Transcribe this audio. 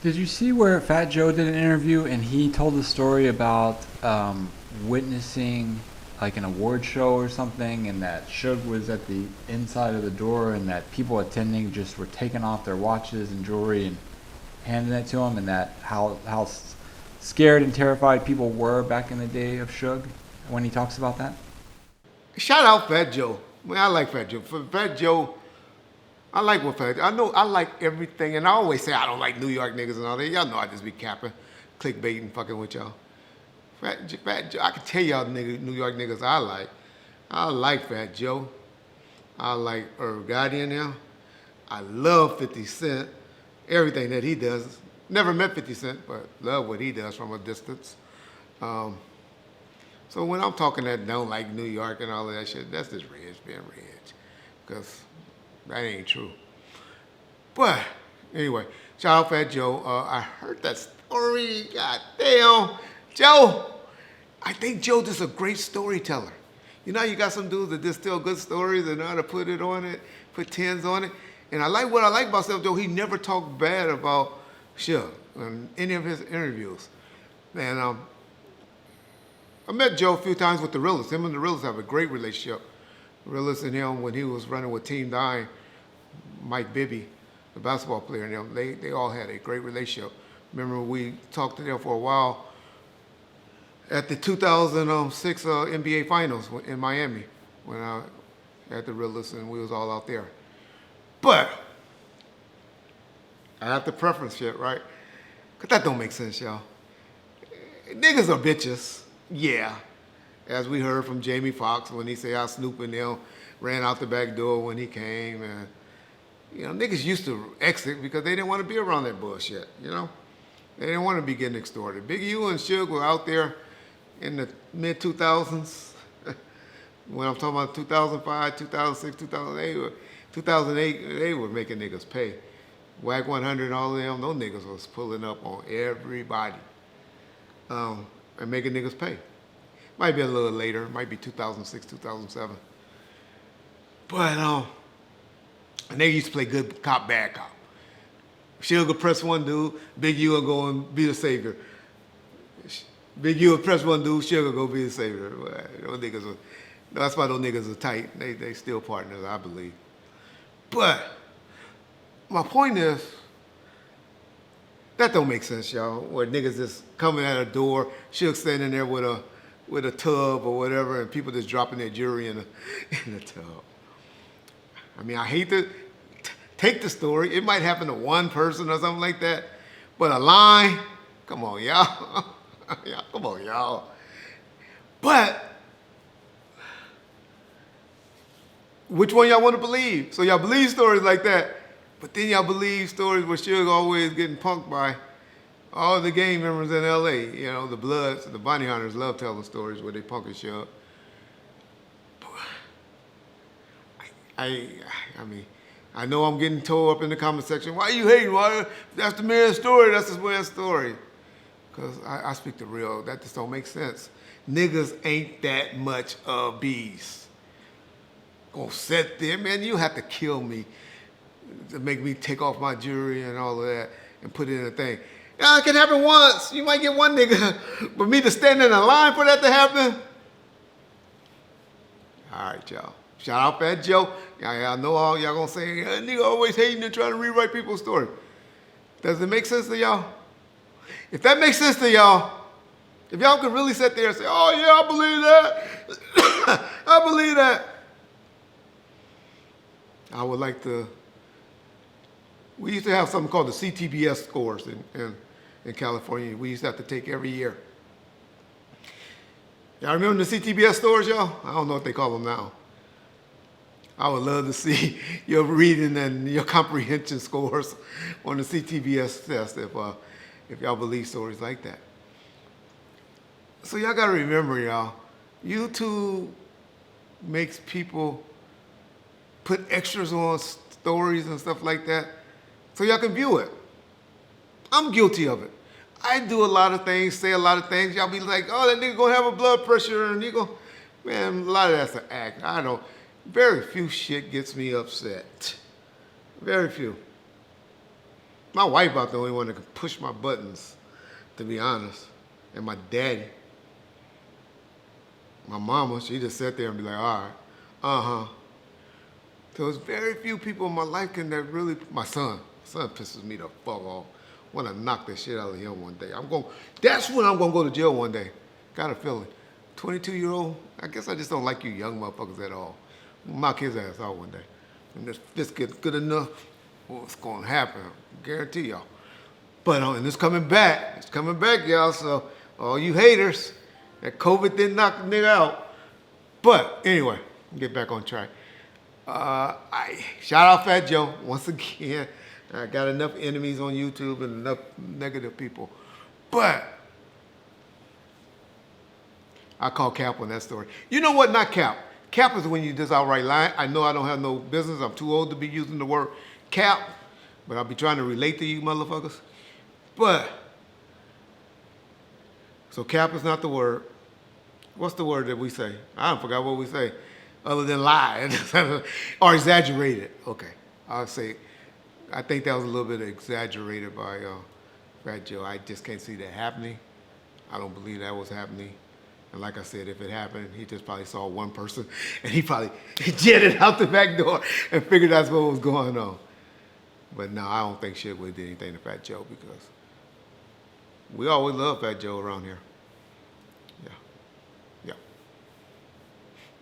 Did you see where Fat Joe did an interview and he told the story about witnessing like an award show or something, and that Suge was at the inside of the door, and that people attending just were taking off their watches and jewelry and handing it to him, and that how scared and terrified people were back in the day of Suge when he talks about that? Shout out Fat Joe. Man, I like Fat Joe. For Fat Joe, I like what Fat Joe. I know I like everything, and I always say I don't like New York niggas and all that. Y'all know I just be capping, clickbaiting, fucking with y'all. Fat Joe, I can tell y'all New York niggas I like. I like Fat Joe. I like Irv Gotti now. I love 50 Cent. Everything that he does. Never met 50 Cent, but love what he does from a distance. Um, so when I'm talking that don't like New York and all of that shit, that's just Reg being Reg. Because that ain't true. But anyway, shout out Fat Joe. I heard that story. God damn. Joe, I think Joe just a great storyteller. You know, you got some dudes that just tell good stories and know how to put it on it, put tens on it. And I like what I like about Steph Joe. He never talked bad about Suge in any of his interviews. And I met Joe a few times with the Realist. Him and the Realist have a great relationship. Realist and him, when he was running with Team Dime, Mike Bibby, the basketball player, and them, they all had a great relationship. Remember, we talked to them for a while at the 2006 NBA Finals in Miami when I had the Realist and we was all out there. But I have to preference shit, right? Because that don't make sense, y'all. Niggas are bitches, yeah. As we heard from Jamie Foxx when he said how Snoop and them ran out the back door when he came. And, you know, niggas used to exit because they didn't want to be around that bullshit, you know? They didn't want to be getting extorted. Big U and Suge were out there in the mid-2000s. When I'm talking about 2005, 2006, 2008, they were making niggas pay. WAC 100 and all of them, those niggas was pulling up on everybody and making niggas pay. Might be a little later, might be 2006, 2007. But, and they used to play good cop, bad cop. Suge would press one dude, Big U would go and be the savior. Big U would press one dude, Suge would go be the savior. Those niggas were, that's why those niggas are tight. They still partners, I believe. But my point is, that don't make sense, y'all. Where niggas just coming at a door, Suge standing there with a tub or whatever, and people just dropping their jewelry in the tub. I mean, I hate to take the story. It might happen to one person or something like that, but a line, come on, y'all. Come on, y'all. But which one y'all want to believe? So y'all believe stories like that, but then y'all believe stories where Suge always getting punked by all the gang members in L.A. You know, the Bloods, the Bounty Hunters love telling stories where they punk and Suge. I mean, I know I'm getting tore up in the comment section. Why are you hating? Why? That's the man's story. That's his man's story. Because I speak the real. That just don't make sense. Niggas ain't that much of bees. Gonna sit there, man, you have to kill me to make me take off my jewelry and all of that and put it in a thing. Yeah, it can happen once. You might get one nigga. But me to stand in a line for that to happen? All right, y'all. Shout out Fat Joe. Y'all know all y'all gonna say, that nigga always hating and trying to rewrite people's story. Does it make sense to y'all? If that makes sense to y'all, if y'all could really sit there and say, oh yeah, I believe that. I believe that. I would like to, we used to have something called the CTBS scores in California. We used to have to take every year. Y'all remember the CTBS scores, y'all? I don't know what they call them now. I would love to see your reading and your comprehension scores on the CTBS test if y'all believe stories like that. So y'all gotta remember, y'all, YouTube makes people put extras on stories and stuff like that so y'all can view it. I'm guilty of it. I do a lot of things, say a lot of things. Y'all be like, oh, that nigga gonna have a blood pressure and you go, man, a lot of that's an act. I know. Very few shit gets me upset. Very few. My wife about the only one that can push my buttons, to be honest. And my daddy. My mama, she just sat there and be like, all right, uh-huh. So there's very few people in my life can that really, my son pisses me the fuck off. Want to knock the shit out of him one day. That's when I'm going to go to jail one day. Got a feeling. 22-year-old, I guess I just don't like you young motherfuckers at all. Knock his ass out one day. And if this gets good enough, what's going to happen? I guarantee y'all. But and it's coming back, y'all. So all you haters, that COVID didn't knock the nigga out. But anyway, get back on track. I shout out Fat Joe once again. I got enough enemies on YouTube and enough negative people. But I call Cap on that story. You know what? Not Cap. Cap is when you just outright lying. I know I don't have no business. I'm too old to be using the word cap, but I'll be trying to relate to you motherfuckers. But, so cap is not the word. What's the word that we say? I forgot what we say, other than lie or exaggerated. Okay, I'll say, I think that was a little bit exaggerated by Fat Joe. I just can't see that happening. I don't believe that was happening. And like I said, if it happened, he just probably saw one person and he probably jetted out the back door and figured that's what was going on. But no, I don't think shit would did anything to Fat Joe because we always love Fat Joe around here.